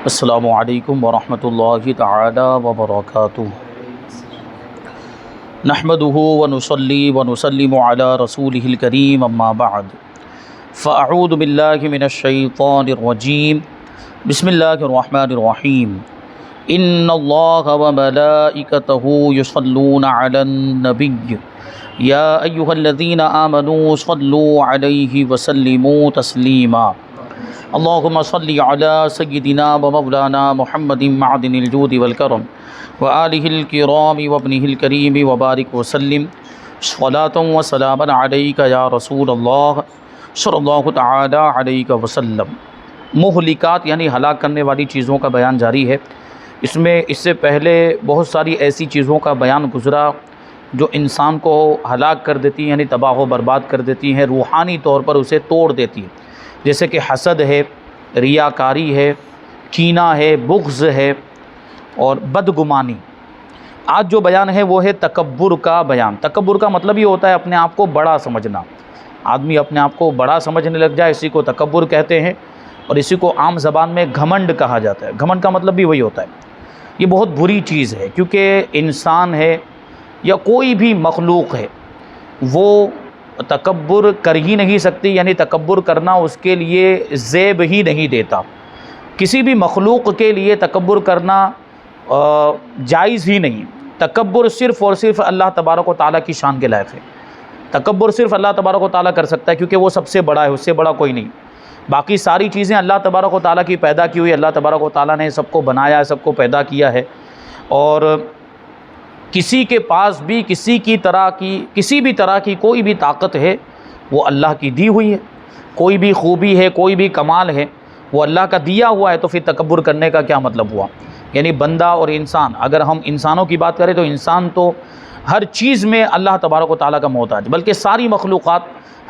السلام علیکم ورحمۃ اللہ تعالی وبرکاتہ۔ نحمده ونصلی ونسلم علی رسولہ الکریم، اما بعد فاعوذ باللہ من الشیطان الرجیم، بسم اللہ الرحمن الرحیم۔ ان اللہ وملائکتہ یصلون علی النبی یا ایہا الذین آمنوا صلوا علیہ وسلموا تسلیما۔ اللہم صلی علی سیدنا و مولانا محمد معدن الجود والکرم وآلہ الکرام وابنہ الکریم وبارک وسلم صلاۃ و سلاما علیک یا رسول اللہ صلی اللہ تعالی علیہ وسلم۔ مہلکات یعنی ہلاک کرنے والی چیزوں کا بیان جاری ہے۔ اس سے پہلے بہت ساری ایسی چیزوں کا بیان گزرا جو انسان کو ہلاک کر دیتی ہیں، یعنی تباہ و برباد کر دیتی ہیں، روحانی طور پر اسے توڑ دیتی ہیں، جیسے کہ حسد ہے، ریاکاری ہے، کینہ ہے، بغض ہے اور بدگمانی۔ آج جو بیان ہے وہ ہے تکبر کا بیان۔ تکبر کا مطلب یہ ہوتا ہے اپنے آپ کو بڑا سمجھنا۔ آدمی اپنے آپ کو بڑا سمجھنے لگ جائے، اسی کو تکبر کہتے ہیں، اور اسی کو عام زبان میں گھمنڈ کہا جاتا ہے۔ گھمنڈ کا مطلب بھی وہی ہوتا ہے۔ یہ بہت بری چیز ہے، کیونکہ انسان ہے یا کوئی بھی مخلوق ہے وہ تکبر کر ہی نہیں سکتی، یعنی تکبر کرنا اس کے لیے زیب ہی نہیں دیتا۔ کسی بھی مخلوق کے لیے تکبر کرنا جائز ہی نہیں۔ تکبر صرف اور صرف اللہ تبارک و تعالیٰ کی شان کے لائق ہے۔ تکبر صرف اللہ تبارک و تعالیٰ کر سکتا ہے، کیونکہ وہ سب سے بڑا ہے، اس سے بڑا کوئی نہیں۔ باقی ساری چیزیں اللہ تبارک و تعالیٰ کی پیدا کی ہوئی، اللہ تبارک و تعالیٰ نے سب کو بنایا ہے، سب کو پیدا کیا ہے، اور کسی کے پاس بھی کسی بھی طرح کی کوئی بھی طاقت ہے وہ اللہ کی دی ہوئی ہے۔ کوئی بھی خوبی ہے، کوئی بھی کمال ہے وہ اللہ کا دیا ہوا ہے، تو پھر تکبر کرنے کا کیا مطلب ہوا؟ یعنی بندہ اور انسان، اگر ہم انسانوں کی بات کریں تو انسان تو ہر چیز میں اللہ تبارک و تعالیٰ کا محتاج، بلکہ ساری مخلوقات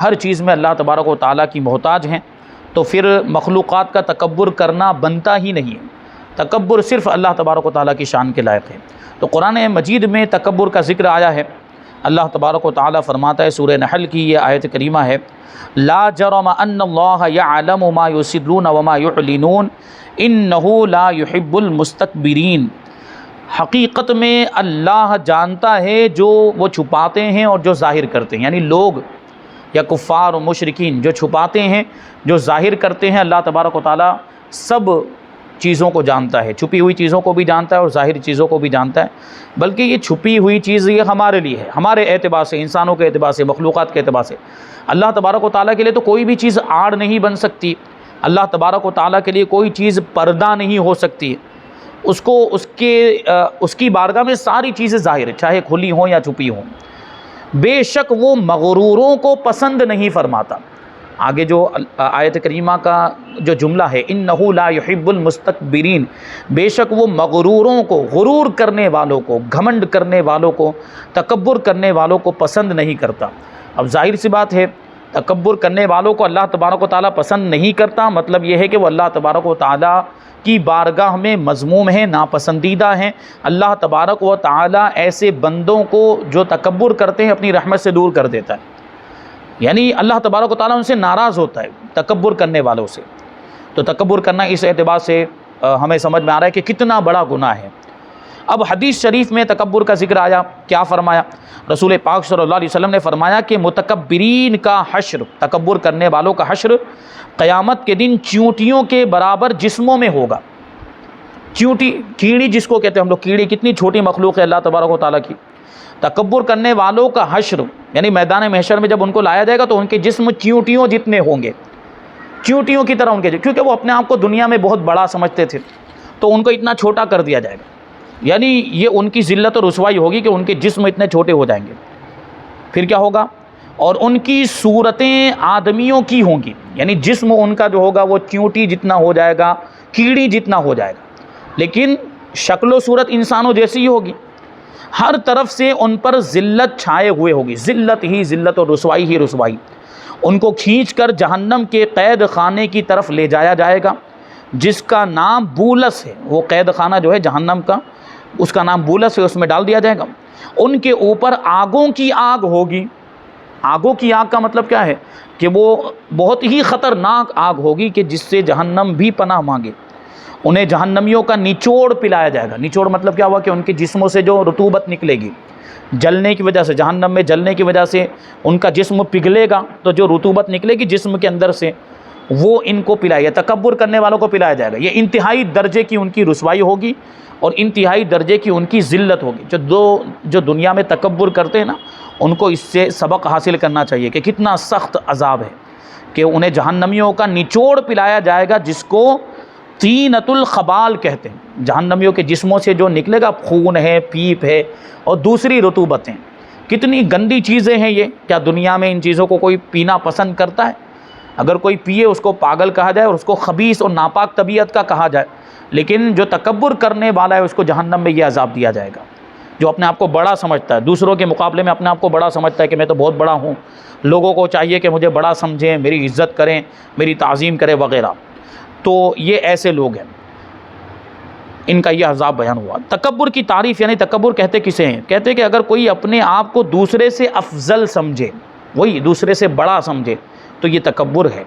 ہر چیز میں اللہ تبارک و تعالیٰ کی محتاج ہیں، تو پھر مخلوقات کا تکبر کرنا بنتا ہی نہیں ہے۔ تکبر صرف اللہ تبارک و تعالیٰ کی شان کے لائق ہے۔ تو قرآن مجید میں تکبر کا ذکر آیا ہے۔ اللہ تبارک و تعالیٰ فرماتا ہے، سورہ نحل کی یہ آیت کریمہ ہے، لا جرم ان اللہ یعلم ما یسرون وما یعلنون انہ لا یحب المستکبرین۔ حقیقت میں اللہ جانتا ہے جو وہ چھپاتے ہیں اور جو ظاہر کرتے ہیں، یعنی لوگ یا کفار و مشرکین جو چھپاتے ہیں، جو ظاہر کرتے ہیں، اللہ تبارک و تعالیٰ سب چیزوں کو جانتا ہے، چھپی ہوئی چیزوں کو بھی جانتا ہے اور ظاہری چیزوں کو بھی جانتا ہے۔ بلکہ یہ چھپی ہوئی چیز یہ ہمارے لیے ہے، ہمارے اعتبار سے، انسانوں کے اعتبار سے، مخلوقات کے اعتبار سے۔ اللہ تبارک و تعالیٰ کے لیے تو کوئی بھی چیز آڑ نہیں بن سکتی۔ اللہ تبارک و تعالیٰ کے لیے کوئی چیز پردہ نہیں ہو سکتی۔ اس کی بارگاہ میں ساری چیزیں ظاہر ہیں، چاہے کھلی ہوں یا چھپی ہوں۔ بے شک وہ مغروروں کو پسند نہیں فرماتا۔ آگے جو آیت کریمہ کا جو جملہ ہے، انہ لا یحب المستکبرین، بے شک وہ مغروروں کو، غرور کرنے والوں کو، گھمنڈ کرنے والوں کو، تکبر کرنے والوں کو پسند نہیں کرتا۔ اب ظاہر سی بات ہے، تکبر کرنے والوں کو اللہ تبارک و تعالیٰ پسند نہیں کرتا، مطلب یہ ہے کہ وہ اللہ تبارک و تعالیٰ کی بارگاہ میں مذموم ہیں، ناپسندیدہ ہیں۔ اللہ تبارک و تعالیٰ ایسے بندوں کو جو تکبر کرتے ہیں اپنی رحمت سے دور کر دیتا ہے، یعنی اللہ تبارک و تعالیٰ ان سے ناراض ہوتا ہے، تکبر کرنے والوں سے۔ تو تکبر کرنا اس اعتبار سے ہمیں سمجھ میں آ رہا ہے کہ کتنا بڑا گناہ ہے۔ اب حدیث شریف میں تکبر کا ذکر آیا، کیا فرمایا؟ رسول پاک صلی اللہ علیہ وسلم نے فرمایا کہ متکبرین کا حشر، تکبر کرنے والوں کا حشر قیامت کے دن چیونٹیوں کے برابر جسموں میں ہوگا۔ چیونٹی، کیڑی جس کو کہتے ہیں ہم لوگ، کیڑی کتنی چھوٹی مخلوق ہے اللہ تبارک و تعالیٰ کی۔ تکبر کرنے والوں کا حشر یعنی میدان محشر میں جب ان کو لایا جائے گا تو ان کے جسم چیونٹیوں جتنے ہوں گے، چیونٹیوں کی طرح ان کے، کیونکہ وہ اپنے آپ کو دنیا میں بہت بڑا سمجھتے تھے، تو ان کو اتنا چھوٹا کر دیا جائے گا۔ یعنی یہ ان کی ذلت اور رسوائی ہوگی کہ ان کے جسم اتنے چھوٹے ہو جائیں گے۔ پھر کیا ہوگا؟ اور ان کی صورتیں آدمیوں کی ہوں گی، یعنی جسم ان کا جو ہوگا وہ چیونٹی جتنا ہو جائے گا، کیڑی جتنا ہو جائے گا، لیکن شکل و صورت انسانوں جیسی ہی ہوگی۔ ہر طرف سے ان پر ذلت چھائے ہوئے ہوگی، ذلت ہی ذلت اور رسوائی ہی رسوائی۔ ان کو کھینچ کر جہنم کے قید خانے کی طرف لے جایا جائے گا، جس کا نام بولس ہے۔ وہ قید خانہ جو ہے جہنم کا، اس کا نام بولس ہے، اس میں ڈال دیا جائے گا۔ ان کے اوپر آگوں کی آگ ہوگی۔ آگوں کی آگ کا مطلب کیا ہے؟ کہ وہ بہت ہی خطرناک آگ ہوگی کہ جس سے جہنم بھی پناہ مانگے۔ انہیں جہنمیوں کا نچوڑ پلایا جائے گا۔ نچوڑ مطلب کیا ہوا کہ ان کے جسموں سے جو رطوبت نکلے گی جلنے کی وجہ سے، جہنم میں جلنے کی وجہ سے ان کا جسم پگھلے گا، تو جو رطوبت نکلے گی جسم کے اندر سے وہ ان کو پلایا، تکبر کرنے والوں کو پلایا جائے گا۔ یہ انتہائی درجے کی ان کی رسوائی ہوگی اور انتہائی درجے کی ان کی ذلت ہوگی۔ جو دنیا میں تکبر کرتے ہیں نا، ان کو اس سے سبق حاصل کرنا چاہیے کہ کتنا سخت عذاب ہے کہ انہیں جہنمیوں کا نچوڑ پلایا جائے گا، جس کو طینۃ الخبال کہتے ہیں۔ جہنمیوں کے جسموں سے جو نکلے گا، خون ہے، پیپ ہے اور دوسری رطوبتیں، کتنی گندی چیزیں ہیں یہ۔ کیا دنیا میں ان چیزوں کو کوئی پینا پسند کرتا ہے؟ اگر کوئی پیے اس کو پاگل کہا جائے اور اس کو خبیث اور ناپاک طبیعت کا کہا جائے، لیکن جو تکبر کرنے والا ہے اس کو جہنم میں یہ عذاب دیا جائے گا۔ جو اپنے آپ کو بڑا سمجھتا ہے، دوسروں کے مقابلے میں اپنے آپ کو بڑا سمجھتا ہے کہ میں تو بہت بڑا ہوں، لوگوں کو چاہیے کہ مجھے بڑا سمجھیں، میری عزت کریں، میری تعظیم کریں وغیرہ، تو یہ ایسے لوگ ہیں، ان کا یہ عذاب بیان ہوا۔ تکبر کی تعریف، یعنی تکبر کہتے کسے ہیں؟ کہتے کہ اگر کوئی اپنے آپ کو دوسرے سے افضل سمجھے، وہی دوسرے سے بڑا سمجھے، تو یہ تکبر ہے۔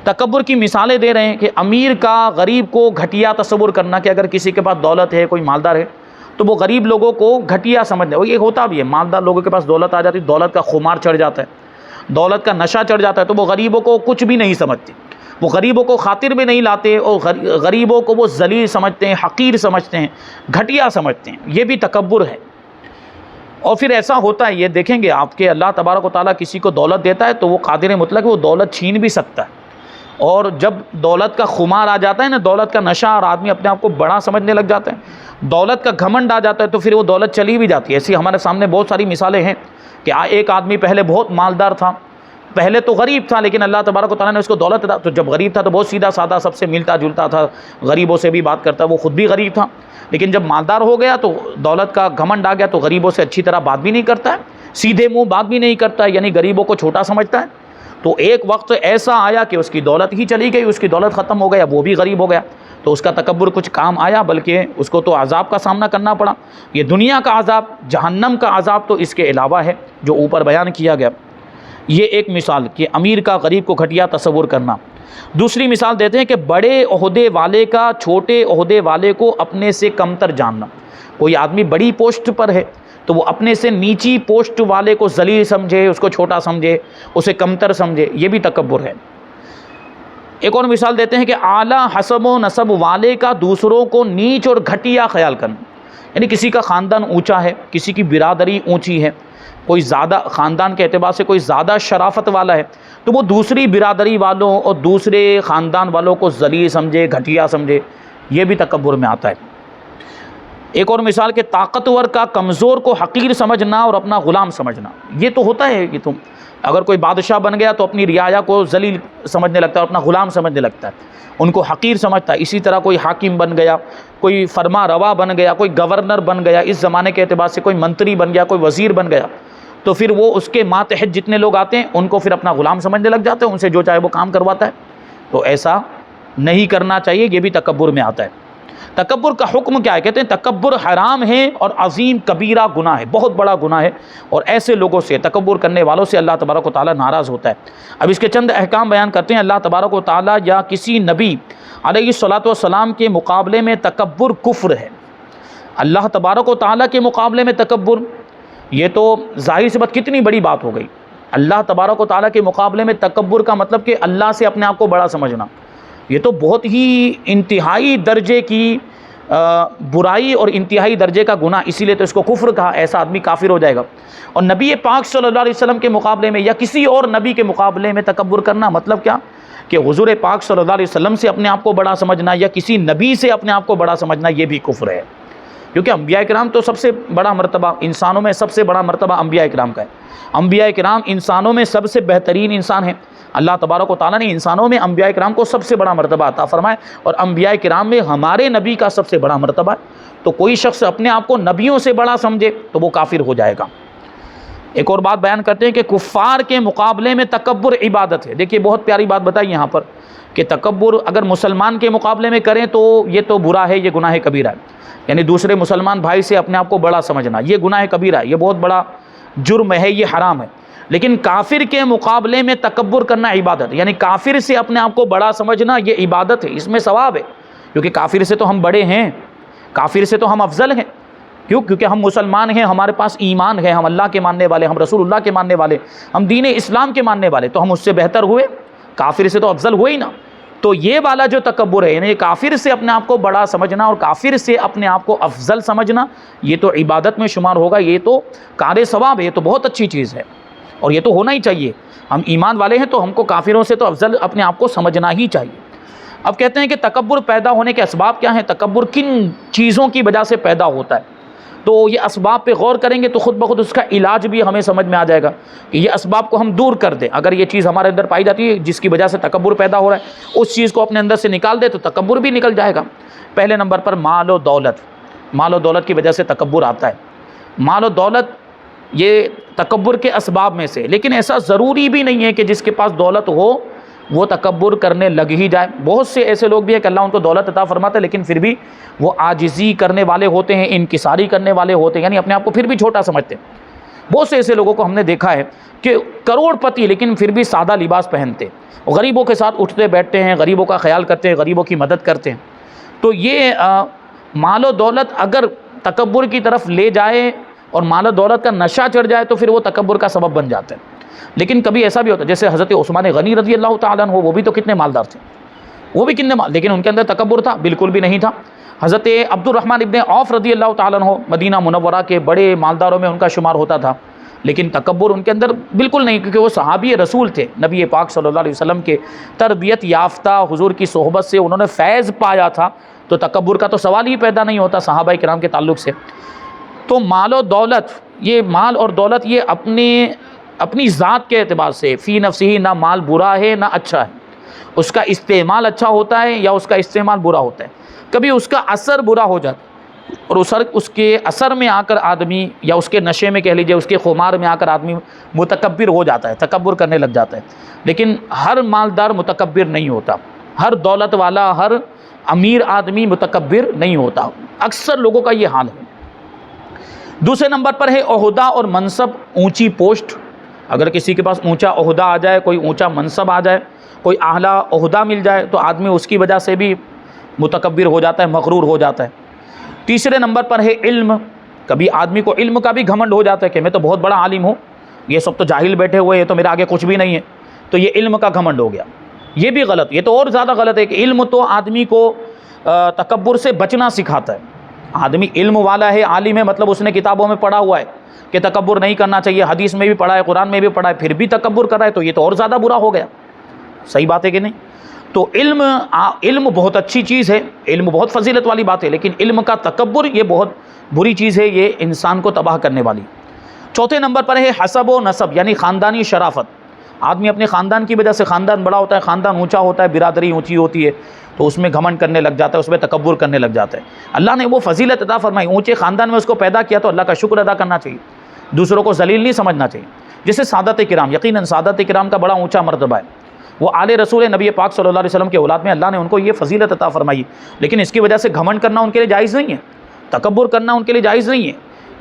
تکبر کی مثالیں دے رہے ہیں کہ امیر کا غریب کو گھٹیا تصور کرنا، کہ اگر کسی کے پاس دولت ہے، کوئی مالدار ہے، تو وہ غریب لوگوں کو گھٹیا سمجھنا۔ وہ یہ ہوتا بھی ہے، مالدار لوگوں کے پاس دولت آ جاتی، دولت کا خمار چڑھ جاتا ہے، دولت کا نشہ چڑھ جاتا ہے، تو وہ غریبوں کو کچھ بھی نہیں سمجھتے، وہ غریبوں کو خاطر بھی نہیں لاتے، اور غریبوں کو وہ ذلیل سمجھتے ہیں، حقیر سمجھتے ہیں، گھٹیا سمجھتے ہیں۔ یہ بھی تکبر ہے۔ اور پھر ایسا ہوتا ہے، یہ دیکھیں گے آپ کہ اللہ تبارک و تعالیٰ کسی کو دولت دیتا ہے تو وہ قادر مطلق ہے، وہ دولت چھین بھی سکتا ہے، اور جب دولت کا خمار آ جاتا ہے نا، دولت کا نشہ، اور آدمی اپنے آپ کو بڑا سمجھنے لگ جاتا ہے، دولت کا گھمنڈ آ جاتا ہے، تو پھر وہ دولت چلی بھی جاتی ہے۔ ایسی ہمارے سامنے بہت ساری مثالیں ہیں کہ ایک آدمی پہلے بہت مالدار تھا، پہلے تو غریب تھا، لیکن اللہ تبارک و تعالیٰ نے اس کو دولت دا، تو جب غریب تھا تو بہت سیدھا سادہ، سب سے ملتا جلتا تھا، غریبوں سے بھی بات کرتا، وہ خود بھی غریب تھا، لیکن جب مالدار ہو گیا تو دولت کا گھمنڈ آ گیا، تو غریبوں سے اچھی طرح بات بھی نہیں کرتا ہے، سیدھے منہ بات بھی نہیں کرتا ہے، یعنی غریبوں کو چھوٹا سمجھتا ہے۔ تو ایک وقت ایسا آیا کہ اس کی دولت ہی چلی گئی، اس کی دولت ختم ہو گیا، وہ بھی غریب ہو گیا، تو اس کا تکبر کچھ کام آیا، بلکہ اس کو تو عذاب کا سامنا کرنا پڑا۔ یہ دنیا کا عذاب، جہنم کا عذاب تو اس کے علاوہ ہے جو اوپر بیان کیا گیا۔ یہ ایک مثال کہ امیر کا غریب کو گھٹیا تصور کرنا۔ دوسری مثال دیتے ہیں کہ بڑے عہدے والے کا چھوٹے عہدے والے کو اپنے سے کمتر جاننا۔ کوئی آدمی بڑی پوسٹ پر ہے تو وہ اپنے سے نیچی پوسٹ والے کو ذلیل سمجھے، اس کو چھوٹا سمجھے، اسے کمتر سمجھے، یہ بھی تکبر ہے۔ ایک اور مثال دیتے ہیں کہ اعلیٰ حسب و نسب والے کا دوسروں کو نیچ اور گھٹیا خیال کرنا، یعنی کسی کا خاندان اونچا ہے، کسی کی برادری اونچی ہے، کوئی زیادہ خاندان کے اعتبار سے کوئی زیادہ شرافت والا ہے، تو وہ دوسری برادری والوں اور دوسرے خاندان والوں کو ذلیل سمجھے، گھٹیا سمجھے، یہ بھی تکبر میں آتا ہے۔ ایک اور مثال کہ طاقتور کا کمزور کو حقیر سمجھنا اور اپنا غلام سمجھنا، یہ تو ہوتا ہے کہ تم اگر کوئی بادشاہ بن گیا تو اپنی رعایا کو ذلیل سمجھنے لگتا ہے، اپنا غلام سمجھنے لگتا ہے، ان کو حقیر سمجھتا ہے۔ اسی طرح کوئی حاکم بن گیا، کوئی فرما روا بن گیا، کوئی گورنر بن گیا، اس زمانے کے اعتبار سے کوئی منتری بن گیا، کوئی وزیر بن گیا، تو پھر وہ اس کے ماتحت جتنے لوگ آتے ہیں ان کو پھر اپنا غلام سمجھنے لگ جاتے ہیں، ان سے جو چاہے وہ کام کرواتا ہے۔ تو ایسا نہیں کرنا چاہیے، یہ بھی تکبر میں آتا ہے۔ تکبر کا حکم کیا ہے؟ کہتے ہیں تکبر حرام ہے اور عظیم کبیرہ گناہ ہے، بہت بڑا گناہ ہے، اور ایسے لوگوں سے، تکبر کرنے والوں سے اللہ تبارک و تعالیٰ ناراض ہوتا ہے۔ اب اس کے چند احکام بیان کرتے ہیں۔ اللہ تبارک و تعالیٰ یا کسی نبی علیہ الصلاۃ والسلام کے مقابلے میں تکبر کفر ہے۔ اللہ تبارک و تعالیٰ کے مقابلے میں تکبر، یہ تو ظاہر سی بات کتنی بڑی بات ہو گئی۔ اللہ تبارک و تعالیٰ کے مقابلے میں تکبر کا مطلب کہ اللہ سے اپنے آپ کو بڑا سمجھنا، یہ تو بہت ہی انتہائی درجے کی برائی اور انتہائی درجے کا گناہ، اسی لیے تو اس کو کفر کہا۔ ایسا آدمی کافر ہو جائے گا۔ اور نبی پاک صلی اللہ علیہ وسلم کے مقابلے میں یا کسی اور نبی کے مقابلے میں تکبر کرنا مطلب کیا؟ کہ حضور پاک صلی اللہ علیہ وسلم سے اپنے آپ کو بڑا سمجھنا یا کسی نبی سے اپنے آپ کو بڑا سمجھنا، یہ بھی کفر ہے۔ کیونکہ انبیاء کرام تو سب سے بڑا مرتبہ، انسانوں میں سب سے بڑا مرتبہ انبیاء کرام کا ہے۔ انبیاء کرام انسانوں میں سب سے بہترین انسان ہیں۔ اللہ تبارک و تعالیٰ نے انسانوں میں انبیاء کرام کو سب سے بڑا مرتبہ عطا فرمایا، اور انبیاء کرام میں ہمارے نبی کا سب سے بڑا مرتبہ ہے۔ تو کوئی شخص اپنے آپ کو نبیوں سے بڑا سمجھے تو وہ کافر ہو جائے گا۔ ایک اور بات بیان کرتے ہیں کہ کفار کے مقابلے میں تکبر عبادت ہے۔ دیکھیے بہت پیاری بات بتائی یہاں پر کہ تکبر اگر مسلمان کے مقابلے میں کریں تو یہ تو برا ہے، یہ گناہ کبیرہ ہے، یعنی دوسرے مسلمان بھائی سے اپنے آپ کو بڑا سمجھنا، یہ گناہ کبیرہ ہے، یہ بہت بڑا جرم ہے، یہ حرام ہے۔ لیکن کافر کے مقابلے میں تکبر کرنا عبادت، یعنی کافر سے اپنے آپ کو بڑا سمجھنا یہ عبادت ہے، اس میں ثواب ہے، کیونکہ کافر سے تو ہم بڑے ہیں، کافر سے تو ہم افضل ہیں. کیوں؟ کیونکہ ہم مسلمان ہیں، ہمارے پاس ایمان ہے، ہم اللہ کے ماننے والے، ہم رسول اللہ کے ماننے والے، ہم دین اسلام کے ماننے والے، تو ہم اس سے بہتر ہوئے، کافر سے تو افضل ہوئے ہی نا. تو یہ والا جو تکبر ہے، یعنی کافر سے اپنے آپ کو بڑا سمجھنا اور کافر سے اپنے آپ کو افضل سمجھنا، یہ تو عبادت میں شمار ہوگا، یہ تو کار ثواب ہے، یہ تو بہت اچھی چیز ہے اور یہ تو ہونا ہی چاہیے. ہم ایمان والے ہیں تو ہم کو کافروں سے تو افضل اپنے آپ کو سمجھنا ہی چاہیے. اب کہتے ہیں کہ تکبر پیدا ہونے کے اسباب کیا ہیں، تکبر کن چیزوں کی وجہ سے پیدا ہوتا ہے. تو یہ اسباب پہ غور کریں گے تو خود بخود اس کا علاج بھی ہمیں سمجھ میں آ جائے گا کہ یہ اسباب کو ہم دور کر دیں. اگر یہ چیز ہمارے اندر پائی جاتی ہے جس کی وجہ سے تکبر پیدا ہو رہا ہے، اس چیز کو اپنے اندر سے نکال دے تو تکبر بھی نکل جائے گا. پہلے نمبر پر مال و دولت. مال و دولت کی وجہ سے تکبر آتا ہے. مال و دولت یہ تکبر کے اسباب میں سے، لیکن ایسا ضروری بھی نہیں ہے کہ جس کے پاس دولت ہو وہ تکبر کرنے لگ ہی جائے. بہت سے ایسے لوگ بھی ہیں کہ اللہ ان کو دولت عطا فرماتا ہے لیکن پھر بھی وہ عاجزی کرنے والے ہوتے ہیں، انکساری کرنے والے ہوتے ہیں، یعنی اپنے آپ کو پھر بھی چھوٹا سمجھتے ہیں. بہت سے ایسے لوگوں کو ہم نے دیکھا ہے کہ کروڑ پتی لیکن پھر بھی سادہ لباس پہنتے، غریبوں کے ساتھ اٹھتے بیٹھتے ہیں، غریبوں کا خیال کرتے ہیں، غریبوں کی مدد کرتے ہیں. تو یہ مال و دولت اگر تکبر کی طرف لے جائے اور مال و دولت کا نشہ چڑھ جائے تو پھر وہ تکبر کا سبب بن جاتے ہیں. لیکن کبھی ایسا بھی ہوتا ہے جیسے حضرت عثمان غنی رضی اللہ تعالیٰ عنہ، وہ بھی تو کتنے مالدار تھے، وہ بھی کتنے لیکن ان کے اندر تکبر تھا؟ بالکل بھی نہیں تھا. حضرت عبد الرحمن ابن عوف رضی اللہ تعالیٰ عنہ مدینہ منورہ کے بڑے مالداروں میں ان کا شمار ہوتا تھا، لیکن تکبر ان کے اندر بالکل نہیں، کیونکہ وہ صحابی رسول تھے، نبی پاک صلی اللہ علیہ وسلم کے تربیت یافتہ، حضور کی صحبت سے انہوں نے فیض پایا تھا، تو تکبر کا تو سوال ہی پیدا نہیں ہوتا صحابہ کرام کے تعلق سے. تو مال و دولت، یہ مال اور دولت یہ اپنی ذات کے اعتبار سے فی نفسی، نہ مال برا ہے نہ اچھا ہے، اس کا استعمال اچھا ہوتا ہے یا اس کا استعمال برا ہوتا ہے. کبھی اس کا اثر برا ہو جاتا ہے اور اس کے اثر میں آ کر آدمی، یا اس کے نشے میں کہہ لیجئے، اس کے خمار میں آ کر آدمی متکبر ہو جاتا ہے، تکبر کرنے لگ جاتا ہے. لیکن ہر مالدار متکبر نہیں ہوتا، ہر دولت والا، ہر امیر آدمی متکبر نہیں ہوتا. اکثر لوگوں کا یہ حال ہے. دوسرے نمبر پر ہے عہدہ اور منصب، اونچی پوسٹ. اگر کسی کے پاس اونچا عہدہ آ جائے، کوئی اونچا منصب آ جائے، کوئی اعلیٰ عہدہ مل جائے تو آدمی اس کی وجہ سے بھی متکبر ہو جاتا ہے، مغرور ہو جاتا ہے. تیسرے نمبر پر ہے علم. کبھی آدمی کو علم کا بھی گھمنڈ ہو جاتا ہے کہ میں تو بہت بڑا عالم ہوں، یہ سب تو جاہل بیٹھے ہوئے ہیں، تو میرے آگے کچھ بھی نہیں ہے، تو یہ علم کا گھمنڈ ہو گیا. یہ بھی غلط، یہ تو اور زیادہ غلط ہے کہ علم تو آدمی کو تکبر سے بچنا سکھاتا ہے. آدمی علم والا ہے، عالم ہے، مطلب اس نے کتابوں میں پڑھا ہوا ہے کہ تکبر نہیں کرنا چاہیے، حدیث میں بھی پڑھا ہے، قرآن میں بھی پڑھا ہے، پھر بھی تکبر کر رہا ہے، تو یہ تو اور زیادہ برا ہو گیا. صحیح بات ہے کہ نہیں؟ تو علم بہت اچھی چیز ہے، علم بہت فضیلت والی بات ہے، لیکن علم کا تکبر یہ بہت بری چیز ہے، یہ انسان کو تباہ کرنے والی. چوتھے نمبر پر ہے حسب و نسب، یعنی خاندانی شرافت. آدمی اپنے خاندان کی وجہ سے، خاندان بڑا ہوتا ہے، خاندان اونچا ہوتا ہے، برادری اونچی ہوتی ہے، تو اس میں گھمنڈ کرنے لگ جاتا ہے، اس میں تکبر کرنے لگ جاتا ہے. اللہ نے وہ فضیلت عطا فرمائی، اونچے خاندان میں اس کو پیدا کیا، تو اللہ کا شکر ادا کرنا چاہیے، دوسروں کو ذلیل نہیں سمجھنا چاہیے. جیسے سعادت کرام، یقیناً سعادت کرام کا بڑا اونچا مرتبہ ہے، وہ آل رسول نبی پاک صلی اللہ علیہ وسلم کے اولاد میں اللہ نے ان کو یہ فضیلت عطا فرمائی، لیکن اس کی وجہ سے گھمنڈ کرنا ان کے لیے جائز نہیں ہے، تکبر کرنا ان کے لیے جائز نہیں ہے.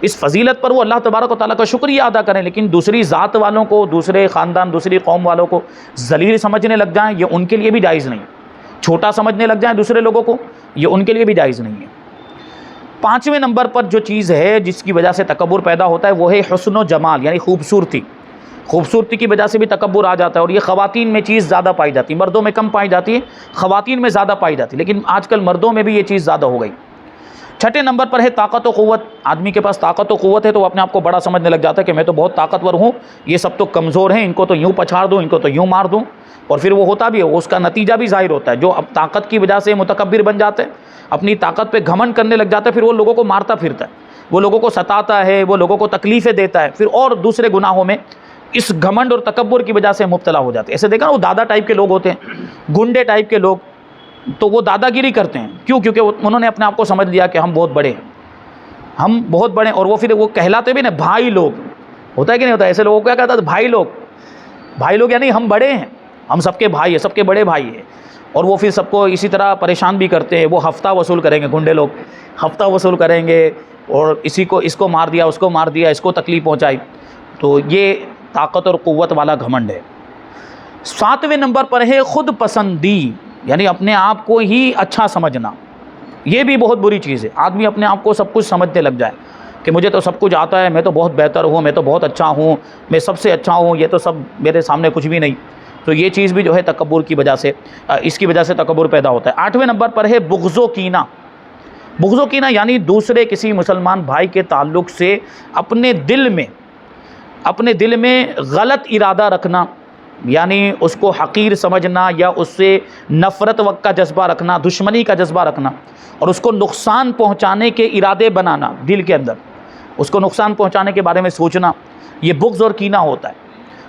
اس فضیلت پر وہ اللہ تبارک و تعالیٰ کا شکریہ ادا کریں، لیکن دوسری ذات والوں کو، دوسرے خاندان، دوسری قوم والوں کو ذلیل سمجھنے لگ جائیں، یہ ان کے لیے بھی جائز نہیں ہے. چھوٹا سمجھنے لگ جائیں دوسرے لوگوں کو، یہ ان کے لیے بھی جائز نہیں ہے. پانچویں نمبر پر جو چیز ہے جس کی وجہ سے تکبر پیدا ہوتا ہے وہ ہے حسن و جمال، یعنی خوبصورتی. خوبصورتی کی وجہ سے بھی تکبر آ جاتا ہے، اور یہ خواتین میں چیز زیادہ پائی جاتی ہے، مردوں میں کم پائی جاتی ہے، خواتین میں زیادہ پائی جاتی ہے، لیکن آج کل مردوں میں بھی یہ چیز زیادہ ہو گئی. چھٹے نمبر پر ہے طاقت و قوت. آدمی کے پاس طاقت و قوت ہے تو وہ اپنے آپ کو بڑا سمجھنے لگ جاتا ہے کہ میں تو بہت طاقتور ہوں، یہ سب تو کمزور ہیں، ان کو تو یوں پچھاڑ دوں، ان کو تو یوں مار دوں. اور پھر وہ ہوتا بھی ہے، اس کا نتیجہ بھی ظاہر ہوتا ہے. جو اب طاقت کی وجہ سے متکبر بن جاتے ہیں، اپنی طاقت پہ گھمنڈ کرنے لگ جاتا ہے، پھر وہ لوگوں کو مارتا پھرتا ہے، وہ لوگوں کو ستاتا ہے، وہ لوگوں کو تکلیفیں دیتا ہے، پھر اور دوسرے گناہوں میں اس گھمنڈ اور تکبر کی وجہ سے مبتلا ہو جاتے ہیں. ایسے دیکھا نا، وہ دادا ٹائپ کے لوگ ہوتے ہیں، گنڈے ٹائپ کے لوگ، تو وہ دادا گیری کرتے ہیں. کیوں؟ کیونکہ انہوں نے اپنے آپ کو سمجھ لیا کہ ہم بہت بڑے ہیں، ہم بہت بڑے. اور وہ پھر وہ کہلاتے بھی نا بھائی لوگ. ہوتا ہے کہ نہیں ہوتا؟ ایسے لوگوں کو کیا کہتا ہے؟ بھائی لوگ. بھائی لوگ یعنی ہم بڑے ہیں، ہم سب کے بھائی ہیں، سب کے بڑے بھائی ہیں. اور وہ پھر سب کو اسی طرح پریشان بھی کرتے ہیں. وہ ہفتہ وصول کریں گے، گنڈے لوگ ہفتہ وصول کریں گے، اور اس کو مار دیا، اس کو مار دیا، اس کو تکلیف پہنچائی. تو یہ طاقت اور قوت والا گھمنڈ ہے. ساتویں نمبر پر ہے خود پسندی. یعنی اپنے آپ کو ہی اچھا سمجھنا، یہ بھی بہت بری چیز ہے۔ آدمی اپنے آپ کو سب کچھ سمجھنے لگ جائے کہ مجھے تو سب کچھ آتا ہے، میں تو بہت بہتر ہوں، میں تو بہت اچھا ہوں، میں سب سے اچھا ہوں، یہ تو سب میرے سامنے کچھ بھی نہیں۔ تو یہ چیز بھی جو ہے تکبر کی وجہ سے، اس کی وجہ سے تکبر پیدا ہوتا ہے۔ 8ویں نمبر پر ہے بغض و کینہ۔ بغض و کینہ یعنی دوسرے کسی مسلمان بھائی کے تعلق سے اپنے دل میں غلط ارادہ رکھنا، یعنی اس کو حقیر سمجھنا یا اس سے نفرت کا جذبہ رکھنا، دشمنی کا جذبہ رکھنا، اور اس کو نقصان پہنچانے کے ارادے بنانا، دل کے اندر اس کو نقصان پہنچانے کے بارے میں سوچنا، یہ بغض اور کینہ ہوتا ہے،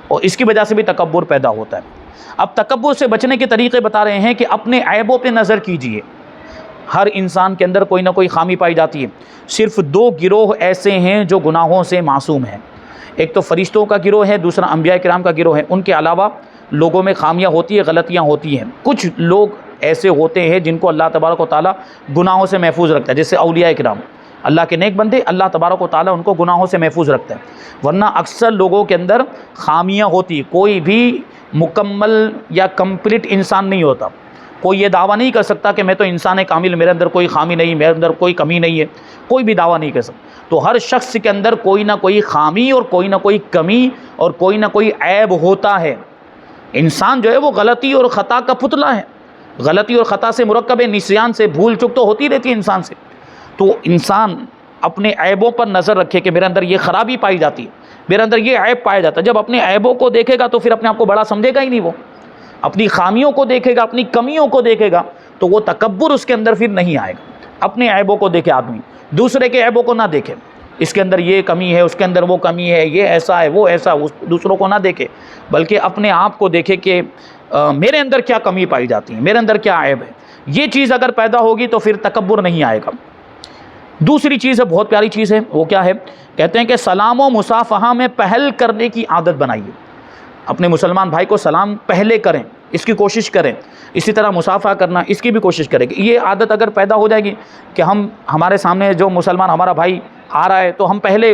اور اس کی وجہ سے بھی تکبر پیدا ہوتا ہے۔ اب تکبر سے بچنے کے طریقے بتا رہے ہیں کہ اپنے عیبوں پہ نظر کیجئے۔ ہر انسان کے اندر کوئی نہ کوئی خامی پائی جاتی ہے۔ صرف 2 گروہ ایسے ہیں جو گناہوں سے معصوم ہیں، ایک تو فرشتوں کا گروہ ہے، دوسرا انبیاء کرام کا گروہ ہے۔ ان کے علاوہ لوگوں میں خامیاں ہوتی ہیں، غلطیاں ہوتی ہیں۔ کچھ لوگ ایسے ہوتے ہیں جن کو اللہ تبارک و تعالیٰ گناہوں سے محفوظ رکھتا ہے، جیسے اولیاء کرام، اللہ کے نیک بندے، اللہ تبارک و تعالیٰ ان کو گناہوں سے محفوظ رکھتا ہے۔ ورنہ اکثر لوگوں کے اندر خامیاں ہوتی ہیں، کوئی بھی مکمل یا کمپلیٹ انسان نہیں ہوتا۔ کوئی یہ دعویٰ نہیں کر سکتا کہ میں تو انسان کامل، میرے اندر کوئی خامی نہیں، میرے اندر کوئی کمی نہیں ہے، کوئی بھی دعویٰ نہیں کر سکتا۔ تو ہر شخص کے اندر کوئی نہ کوئی خامی اور کوئی نہ کوئی کمی اور کوئی نہ کوئی عیب ہوتا ہے۔ انسان جو ہے وہ غلطی اور خطا کا پتلا ہے، غلطی اور خطا سے مرکب ہے، نسیان سے، بھول چک تو ہوتی رہتی ہے انسان سے۔ تو انسان اپنے عیبوں پر نظر رکھے کہ میرے اندر یہ خرابی پائی جاتی ہے، میرے اندر یہ عیب پایا جاتا ہے۔ جب اپنے عیبوں کو دیکھے گا تو پھر اپنے آپ کو بڑا سمجھے گا ہی نہیں، وہ اپنی خامیوں کو دیکھے گا، اپنی کمیوں کو دیکھے گا، تو وہ تکبر اس کے اندر پھر نہیں آئے گا۔ اپنے عیبوں کو دیکھے آدمی، دوسرے کے عیبوں کو نہ دیکھے، اس کے اندر یہ کمی ہے، اس کے اندر وہ کمی ہے، یہ ایسا ہے، وہ ایسا، دوسروں کو نہ دیکھے، بلکہ اپنے آپ کو دیکھے کہ میرے اندر کیا کمی پائی جاتی ہے، میرے اندر کیا عیب ہے۔ یہ چیز اگر پیدا ہوگی تو پھر تکبر نہیں آئے گا۔ دوسری چیز ہے، بہت پیاری چیز ہے، وہ کیا ہے؟ کہتے ہیں کہ سلام و مصافحہ میں پہل کرنے کی عادت بنائیے۔ اپنے مسلمان بھائی کو سلام پہلے کریں، اس کی کوشش کریں۔ اسی طرح مصافحہ کرنا، اس کی بھی کوشش کریں۔ یہ عادت اگر پیدا ہو جائے گی کہ ہمارے سامنے جو مسلمان ہمارا بھائی آ رہا ہے تو ہم پہلے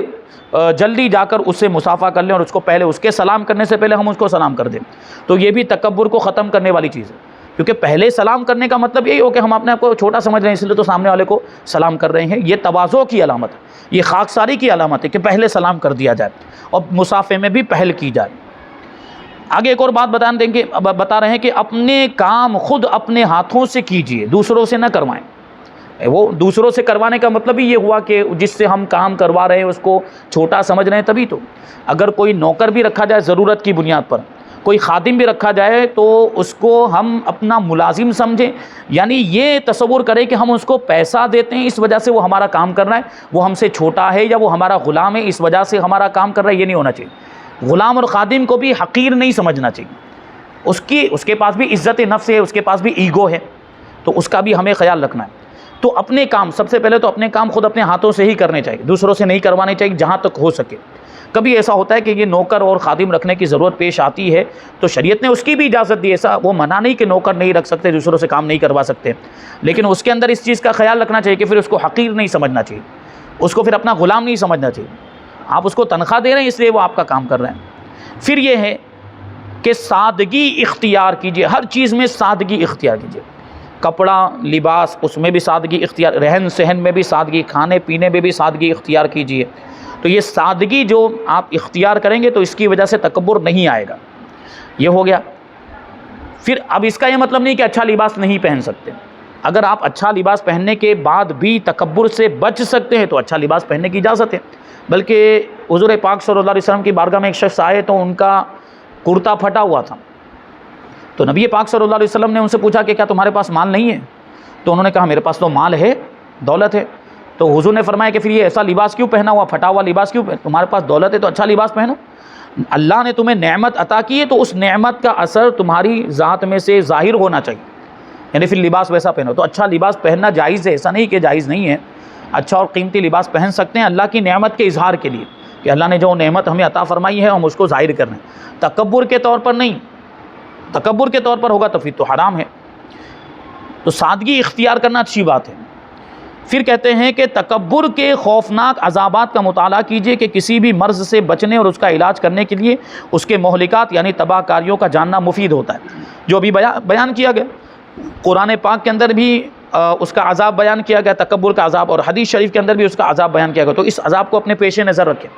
جلدی جا کر اس سے مصافحہ کر لیں اور اس کو پہلے اس کے سلام کرنے سے پہلے ہم اس کو سلام کر دیں، تو یہ بھی تکبر کو ختم کرنے والی چیز ہے۔ کیونکہ پہلے سلام کرنے کا مطلب یہی ہو کہ ہم اپنے آپ کو چھوٹا سمجھ رہے ہیں، اس لیے تو سامنے والے کو سلام کر رہے ہیں۔ یہ تواضع کی علامت ہے، یہ خاکساری کی علامت ہے کہ پہلے سلام کر دیا جائے اور مصافحے میں بھی پہل کی جائے۔ آگے ایک اور بات بتا رہے ہیں کہ اپنے کام خود اپنے ہاتھوں سے کیجئے، دوسروں سے نہ کروائیں۔ وہ دوسروں سے کروانے کا مطلب ہی یہ ہوا کہ جس سے ہم کام کروا رہے ہیں اس کو چھوٹا سمجھ رہے ہیں۔ تبھی تو اگر کوئی نوکر بھی رکھا جائے ضرورت کی بنیاد پر، کوئی خادم بھی رکھا جائے تو اس کو ہم اپنا ملازم سمجھیں، یعنی یہ تصور کریں کہ ہم اس کو پیسہ دیتے ہیں اس وجہ سے وہ ہمارا کام کر رہا ہے، وہ ہم سے چھوٹا ہے یا وہ ہمارا غلام ہے اس وجہ سے ہمارا کام کر رہا ہے، یہ نہیں ہونا چاہیے۔ غلام اور خادم کو بھی حقیر نہیں سمجھنا چاہیے، اس کے پاس بھی عزت نفس ہے، اس کے پاس بھی ایگو ہے، تو اس کا بھی ہمیں خیال رکھنا ہے۔ تو اپنے کام سب سے پہلے تو اپنے کام خود اپنے ہاتھوں سے ہی کرنے چاہیے، دوسروں سے نہیں کروانے چاہیے جہاں تک ہو سکے۔ کبھی ایسا ہوتا ہے کہ یہ نوکر اور خادم رکھنے کی ضرورت پیش آتی ہے تو شریعت نے اس کی بھی اجازت دی، ایسا وہ منع نہیں کہ نوکر نہیں رکھ سکتے، دوسروں سے کام نہیں کروا سکتے، لیکن اس کے اندر اس چیز کا خیال رکھنا چاہیے کہ پھر اس کو حقیر نہیں سمجھنا چاہیے، اس کو پھر اپنا غلام نہیں سمجھنا چاہیے۔ آپ اس کو تنخواہ دے رہے ہیں اس لیے وہ آپ کا کام کر رہے ہیں۔ پھر یہ ہے کہ سادگی اختیار کیجیے، ہر چیز میں سادگی اختیار کیجیے، کپڑا لباس اس میں بھی سادگی اختیار، رہن سہن میں بھی سادگی، کھانے پینے میں بھی سادگی اختیار کیجیے۔ تو یہ سادگی جو آپ اختیار کریں گے تو اس کی وجہ سے تکبر نہیں آئے گا۔ یہ ہو گیا۔ پھر اب اس کا یہ مطلب نہیں کہ اچھا لباس نہیں پہن سکتے، اگر آپ اچھا لباس پہننے کے بعد بھی تکبر سے بچ سکتے ہیں تو اچھا لباس پہننے کی اجازت ہے۔ بلکہ حضور پاک صلی اللہ علیہ وسلم کی بارگاہ میں ایک شخص آئے تو ان کا کرتا پھٹا ہوا تھا، تو نبی پاک صلی اللہ علیہ وسلم نے ان سے پوچھا کہ کیا تمہارے پاس مال نہیں ہے؟ تو انہوں نے کہا میرے پاس تو مال ہے، دولت ہے۔ تو حضور نے فرمایا کہ پھر یہ ایسا لباس کیوں پہنا ہوا، پھٹا ہوا لباس کیوں پہنا؟ تمہارے پاس دولت ہے تو اچھا لباس پہنو، اللہ نے تمہیں نعمت عطا کی ہے تو اس نعمت کا اثر تمہاری ذات میں سے ظاہر ہونا چاہیے، یعنی پھر لباس ویسا پہنو۔ تو اچھا لباس پہننا جائز ہے، ایسا نہیں کہ جائز نہیں ہے، اچھا اور قیمتی لباس پہن سکتے ہیں اللہ کی نعمت کے اظہار کے لیے، کہ اللہ نے جو نعمت ہمیں عطا فرمائی ہے ہم اس کو ظاہر کر رہے ہیں، تکبر کے طور پر نہیں۔ تکبر کے طور پر ہوگا تو پھر تو حرام ہے۔ تو سادگی اختیار کرنا اچھی بات ہے۔ پھر کہتے ہیں کہ تکبر کے خوفناک عذابات کا مطالعہ کیجئے کہ کسی بھی مرض سے بچنے اور اس کا علاج کرنے کے لیے اس کے مہلکات یعنی تباہ کاریوں کا جاننا مفید ہوتا ہے، جو ابھی بیان کیا گیا قرآن پاک کے اندر بھی اس کا عذاب بیان کیا گیا، تکبر کا عذاب، اور حدیث شریف کے اندر بھی اس کا عذاب بیان کیا گیا. تو اس عذاب کو اپنے پیش نظر رکھیں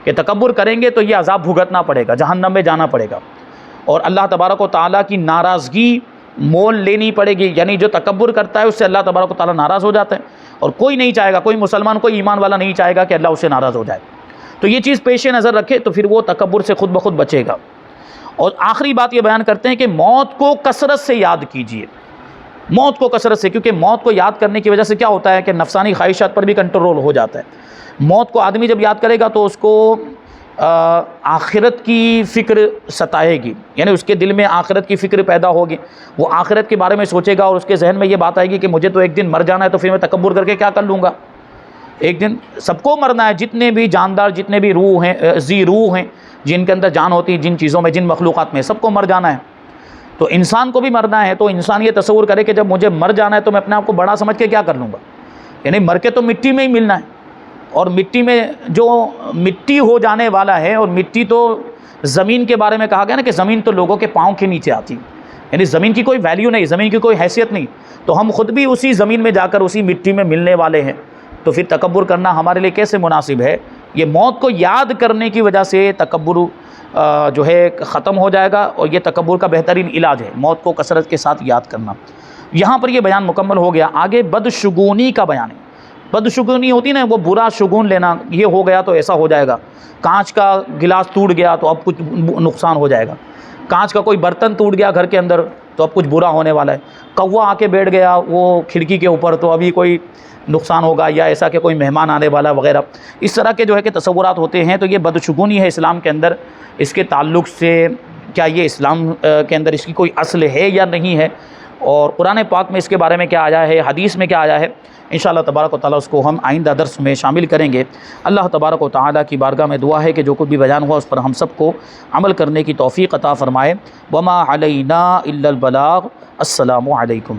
کہ تکبر کریں گے تو یہ عذاب بھگتنا پڑے گا، جہنم میں جانا پڑے گا، اور اللہ تبارک و تعالیٰ کی ناراضگی مول لینی پڑے گی. یعنی جو تکبر کرتا ہے اس سے اللہ تبارک و تعالیٰ ناراض ہو جاتا ہے، اور کوئی نہیں چاہے گا، کوئی مسلمان، کوئی ایمان والا نہیں چاہے گا کہ اللہ اس سے ناراض ہو جائے. تو یہ چیز پیش نظر رکھے تو پھر وہ تکبر سے خود بخود بچے گا. اور آخری بات یہ بیان کرتے ہیں کہ موت کو کثرت سے یاد کیجیے، موت کو کثرت سے، کیونکہ موت کو یاد کرنے کی وجہ سے کیا ہوتا ہے کہ نفسانی خواہشات پر بھی کنٹرول ہو جاتا ہے. موت کو آدمی جب یاد کرے گا تو اس کو آخرت کی فکر ستائے گی، یعنی اس کے دل میں آخرت کی فکر پیدا ہوگی، وہ آخرت کے بارے میں سوچے گا، اور اس کے ذہن میں یہ بات آئے گی کہ مجھے تو ایک دن مر جانا ہے، تو پھر میں تکبر کر کے کیا کر لوں گا. ایک دن سب کو مرنا ہے، جتنے بھی جاندار، جتنے بھی روح ہیں، ذی روح ہیں، جن کے اندر جان ہوتی ہے، جن چیزوں میں، جن مخلوقات میں، سب کو مر جانا ہے. تو انسان کو بھی مرنا ہے. تو انسان یہ تصور کرے کہ جب مجھے مر جانا ہے تو میں اپنے آپ کو بڑا سمجھ کے کیا کر لوں گا، یعنی مر کے تو مٹی میں ہی ملنا ہے، اور مٹی میں جو مٹی ہو جانے والا ہے، اور مٹی تو زمین کے بارے میں کہا گیا نا کہ زمین تو لوگوں کے پاؤں کے نیچے آتی، یعنی زمین کی کوئی ویلیو نہیں، زمین کی کوئی حیثیت نہیں. تو ہم خود بھی اسی زمین میں جا کر اسی مٹی میں ملنے والے ہیں. تو پھر تکبر کرنا ہمارے لیے کیسے مناسب ہے؟ یہ موت کو یاد کرنے کی وجہ سے تکبر جو ہے ختم ہو جائے گا، اور یہ تکبر کا بہترین علاج ہے، موت کو کثرت کے ساتھ یاد کرنا. یہاں پر یہ بیان مکمل ہو گیا. آگے بدشگونی کا بیان ہے. بدشگونی ہوتی نا، وہ برا شگون لینا، یہ ہو گیا تو ایسا ہو جائے گا، کانچ کا گلاس ٹوٹ گیا تو اب کچھ نقصان ہو جائے گا، کانچ کا کوئی برتن ٹوٹ گیا گھر کے اندر تو اب کچھ برا ہونے والا ہے، کوا آ کے بیٹھ گیا وہ کھڑکی کے اوپر تو ابھی کوئی نقصان ہوگا، یا ایسا کہ کوئی مہمان آنے والا وغیرہ. اس طرح کے جو ہے کہ تصورات ہوتے ہیں. تو یہ بدشگونی ہے اسلام کے اندر. اس کے تعلق سے کیا یہ اسلام کے اندر اس کی کوئی اصل ہے یا نہیں ہے، اور قرآن پاک میں اس کے بارے میں کیا آیا ہے، حدیث میں کیا آیا ہے، انشاءاللہ تبارک و تعالیٰ اس کو ہم آئندہ درس میں شامل کریں گے. اللہ تبارک و تعالیٰ کی بارگاہ میں دعا ہے کہ جو کچھ بھی بیان ہوا اس پر ہم سب کو عمل کرنے کی توفیق عطا فرمائے. وما علینا الا البلاغ. السلام علیکم.